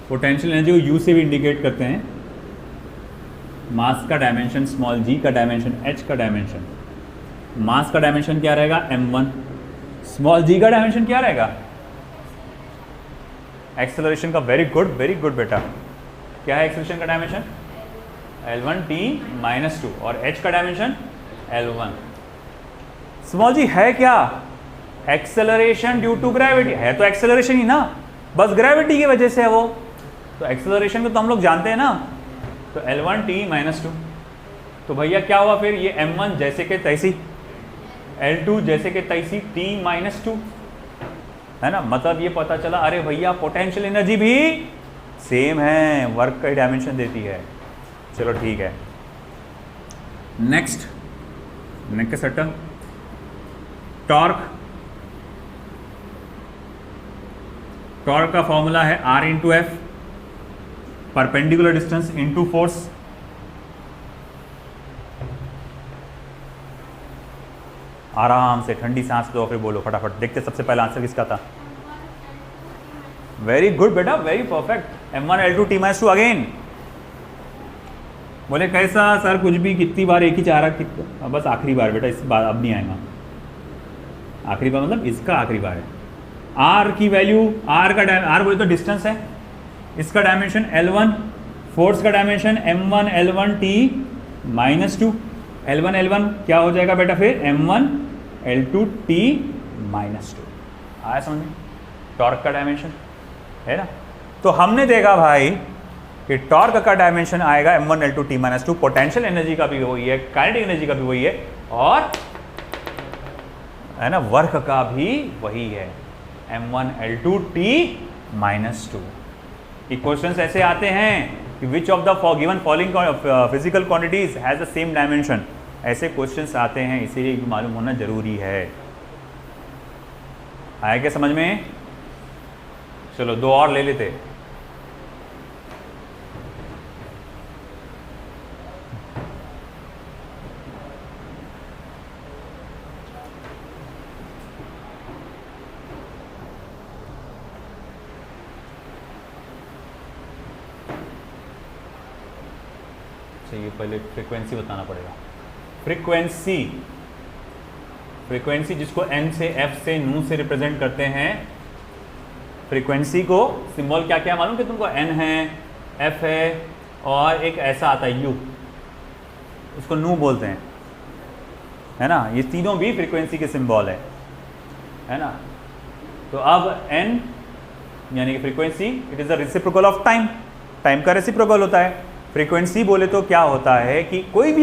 पोटेंशियल एनर्जी को u से भी इंडिकेट करते हैं। मास का डायमेंशन स्मॉल g का डायमेंशन h का डायमेंशन, मास का डायमेंशन क्या रहेगा m1, स्मॉल g का डायमेंशन क्या रहेगा? एक्सेलरेशन का वेरी गुड बेटा, क्या है एक्सेलरेशन का डायमेंशन L1t-2 और h का डायमेंशन L1। स्मॉल जी है क्या? एक्सेलरेशन ड्यू टू ग्रेविटी, है तो एक्सेलरेशन ही ना, बस ग्रेविटी की वजह से है वो, तो एक्सेलरेशन को तो हम लोग जानते हैं ना। तो L1t-2, तो भैया क्या हुआ फिर? ये m1 जैसे के तैसी, L2 जैसे के तैसी, t-2 है ना। मतलब ये पता चला अरे भैया पोटेंशियल एनर्जी भी सेम है, वर्क का डायमेंशन देती है। चलो ठीक है, नेक्स्ट सट्टा टॉर्क। टॉर्क का फॉर्मूला है R into F, perpendicular distance into force. आराम से ठंडी सांस लो फिर बोलो फटाफट, देखते सबसे पहला आंसर किसका था। वेरी गुड बेटा, very perfect. m1 L2t-2 again. बोले कैसा सर कुछ भी, कितनी बार एक ही चाह रहा, बस आखिरी बार बेटा, इस बार अब नहीं आएगा। आखिरी बार मतलब इसका आखिरी बार है। r की वैल्यू, r का r बोले तो डिस्टेंस है, इसका डायमेंशन L1, फोर्स का dimension m1 L1t-2, L1 L1 क्या हो जाएगा बेटा फिर m1 L2t-2। आया समझ में? टॉर्क का डायमेंशन है ना। तो हमने देखा भाई कि टॉर्क का डायमेंशन आएगा m1 L2t-2, पोटेंशियल एनर्जी का भी वही है, काइनेटिक एनर्जी का भी वही है, और है ना, वर्क का भी वही है m1l2t - 2। ये क्वेश्चंस ऐसे आते हैं कि विच of the given following physical quantities has the same dimension, ऐसे क्वेश्चंस आते हैं, इसीलिए मालूम होना जरूरी है। आया क्या समझ में? चलो 2 और ले लेते। चाहिए पहले फ्रीक्वेंसी बताना पड़ेगा। फ्रीक्वेंसी जिसको n से f से नू से रिप्रेजेंट करते हैं, फ्रीक्वेंसी को सिंबल क्या क्या मालूम कि तुमको? n है, f है और एक ऐसा आता है u, उसको नू बोलते हैं, है ना। ये तीनों भी फ्रीक्वेंसी के सिंबल है ना। तो अब n यानी कि frequency, it is the reciprocal of time, time का रेसिप्रोकल होता है। फ्रीक्वेंसी बोले तो क्या होता है कि कोई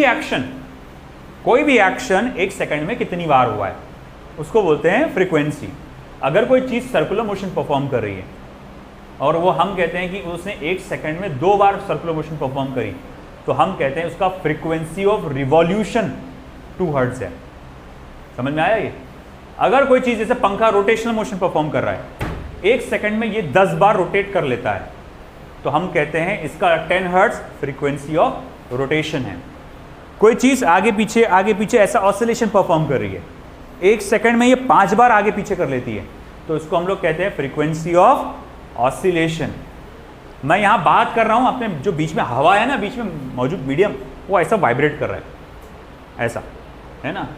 भी एक्शन 1 सेकंड में कितनी बार हुआ है, उसको बोलते हैं फ्रीक्वेंसी। अगर कोई चीज़ सर्कुलर मोशन परफॉर्म कर रही है और वो हम कहते हैं कि उसने 1 सेकंड में 2 बार सर्कुलर मोशन परफॉर्म करी, तो हम कहते हैं उसका फ्रीक्वेंसी ऑफ रिवॉल्यूशन 2 हर्ट्ज है। समझ में आया ये? अगर कोई चीज़ जैसे पंखा रोटेशनल मोशन परफॉर्म कर रहा है, 1 सेकंड में ये 10 बार रोटेट कर लेता है, तो हम कहते हैं इसका 10 हर्ट्ज फ्रीक्वेंसी ऑफ रोटेशन है। कोई चीज़ आगे पीछे ऐसा ऑसिलेशन परफॉर्म कर रही है, 1 सेकंड में ये 5 बार आगे पीछे कर लेती है, तो इसको हम लोग कहते हैं फ्रीक्वेंसी ऑफ ऑसिलेशन। मैं यहाँ बात कर रहा हूँ, अपने जो बीच में हवा है ना, बीच में मौजूद मीडियम, वो ऐसा वाइब्रेट कर रहा है, ऐसा है ना।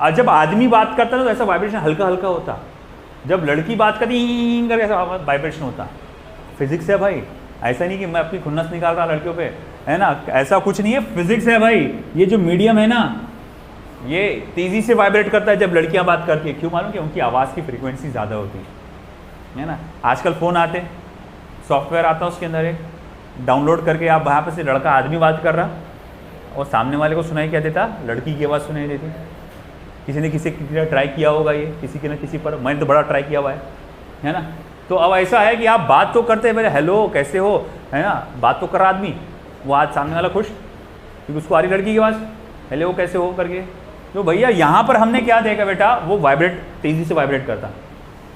और जब आदमी बात करता है तो ऐसा वाइब्रेशन हल्का हल्का होता, जब लड़की बात करती करके ऐसा वाइब्रेशन होता। फिजिक्स है भाई, ऐसा नहीं कि मैं अपनी खुन्नस निकाल रहा लड़कियों पे, है ना, ऐसा कुछ नहीं है, फिजिक्स है भाई। ये जो मीडियम है ना, ये तेज़ी से वाइब्रेट करता है जब लड़कियां बात करती है। क्यों मालूम? कि उनकी आवाज़ की फ्रीक्वेंसी ज़्यादा होती है ना। आजकल फ़ोन आते, सॉफ्टवेयर आता है, उसके अंदर एक डाउनलोड करके आप वहाँ पर से लड़का आदमी बात कर रहा और सामने वाले को सुनाई क्या देता? लड़की की आवाज़ सुनाई देती। किसी ने ट्राई किया होगा ये, किसी ने किसी पर, मैंने तो बड़ा ट्राई किया हुआ है ना। तो अब ऐसा है कि आप बात तो करते हैं, मेरे हेलो कैसे हो, है ना, बात तो कर रहा आदमी, वो आज सामने वाला खुश क्योंकि उसको आ रही लड़की की आवाज़, हेलो कैसे हो करके। तो भैया यहाँ पर हमने क्या देखा बेटा, वो वाइब्रेट, तेज़ी से वाइब्रेट करता,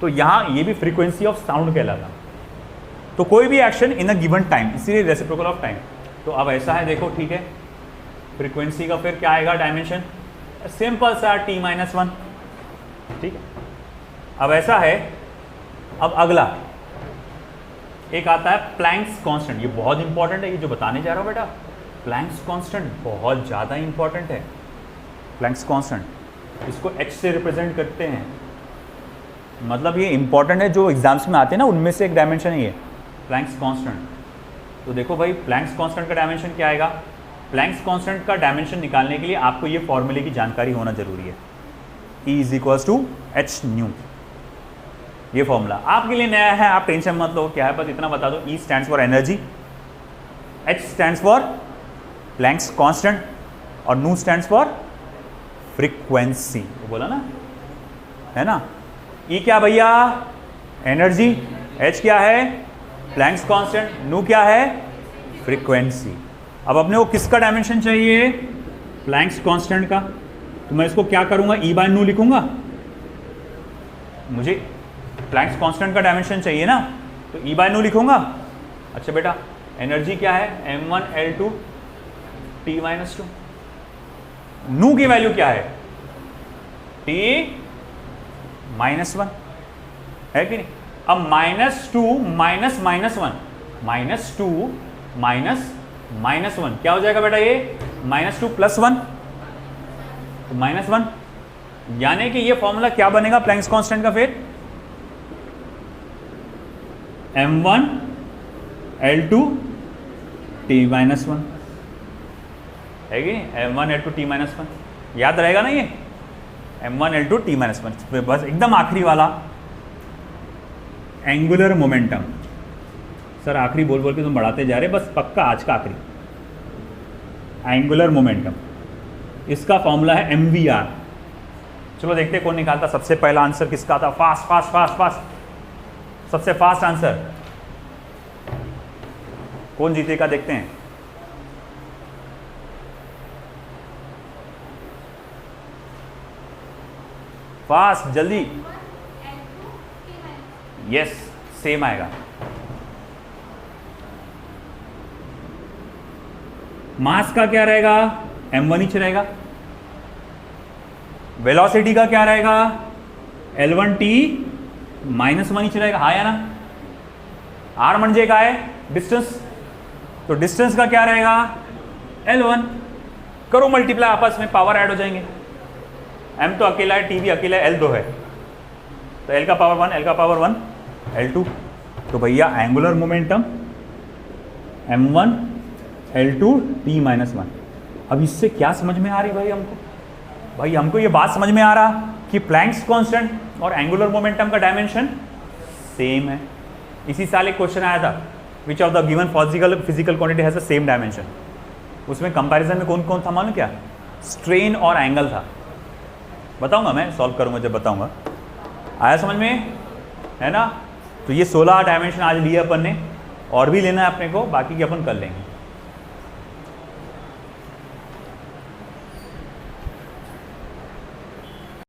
तो यहाँ ये भी फ्रीक्वेंसी ऑफ साउंड कहलाता। तो कोई भी action in a given time, इसीलिए रेसिप्रोकल ऑफ टाइम। तो अब ऐसा है, देखो ठीक है, फ्रीक्वेंसी का फिर क्या आएगा डायमेंशन, सिंपल सा t-1, ठीक है। अब ऐसा है, अब अगला एक आता है प्लैंक्स कांस्टेंट। ये बहुत इंपॉर्टेंट है, ये जो बताने जा रहा हूँ बेटा, प्लैंक्स कांस्टेंट बहुत ज़्यादा इंपॉर्टेंट है। प्लैंक्स कांस्टेंट, इसको h से रिप्रेजेंट करते हैं, मतलब ये इंपॉर्टेंट है, जो एग्जाम्स में आते हैं ना, उनमें से एक डायमेंशन है ये प्लैंक्स कांस्टेंट। तो देखो भाई, प्लैंक्स कांस्टेंट का डायमेंशन क्या आएगा? प्लैंक्स कांस्टेंट का डायमेंशन निकालने के लिए आपको ये फॉर्मूले की जानकारी होना जरूरी है। E = h/ν, ये फॉर्मूला आपके लिए नया है, आप टेंशन मत लो, क्या है, बस इतना बता दो। E stands for energy, H stands for Planck's constant और ν स्टैंड्स फॉर फ्रीक्वेंसी, बोला ना, है ना। E क्या भैया? एनर्जी, H क्या है? प्लैंक्स कांस्टेंट, ν क्या है? फ्रीक्वेंसी। अब अपने को किसका डायमेंशन चाहिए? प्लैंक्स कांस्टेंट का। तो मैं इसको क्या करूंगा, E/ν लिखूंगा। मुझे प्लैंक्स कांस्टेंट का डायमेंशन चाहिए ना, तो E/ν लिखूंगा। अच्छा बेटा, एनर्जी क्या है? m1l2 t-2। ν की वैल्यू क्या है? t-1 है कि नहीं? अब -2 -1 क्या हो जाएगा बेटा? ये -2 + 1, तो -1, यानी कि ये फॉर्मूला क्या बनेगा प्लैंक्स कांस्टेंट का? फिर m1l2 t-1 है कि m1l2 t-1, याद रहेगा ना ये m1l2 t-1। बस एकदम आखिरी वाला, एंगुलर मोमेंटम। सर आखिरी बोल बोल के तुम बढ़ाते जा रहे, बस पक्का आज का आखिरी। एंगुलर मोमेंटम, इसका फॉर्मूला है mvr। चलो देखते हैं कौन निकालता सबसे पहला आंसर किसका था। फास्ट फास्ट फास्ट फास्ट, सबसे फास्ट आंसर कौन जीतेगा देखते हैं। फास्ट जल्दी, यस सेम आएगा। मास का क्या रहेगा, m1 ही रहेगा। वेलोसिटी का क्या रहेगा, L1t माइनस 1 ही रहेगा, हाँ या ना। r म्हणजे काय है, डिस्टेंस, तो डिस्टेंस का क्या रहेगा L1। करो मल्टीप्लाई, आपस में पावर ऐड हो जाएंगे। m तो अकेला है, t भी अकेला है, L 2 है, तो L का पावर 1, L का पावर 1, L2। तो भैया angular momentum m1 L2 t minus 1। अब इससे क्या समझ में आ रही भाई हमको, भाई हमको ये बात समझ में आ रहा कि प्लैंक्स कांस्टेंट और एंगुलर मोमेंटम का डायमेंशन सेम है। इसी साल एक क्वेश्चन आया था, विच of the given physical quantity has the same dimension. उसमें कंपैरिजन में कौन कौन था मालूम क्या, स्ट्रेन और एंगल था। बताऊंगा मैं, सॉल्व करूंगा जब बताऊंगा। आया समझ में, है ना। तो ये 16 डायमेंशन आज लिए अपन ने, और भी लेना है अपने को, बाकी की अपन कर लेंगे।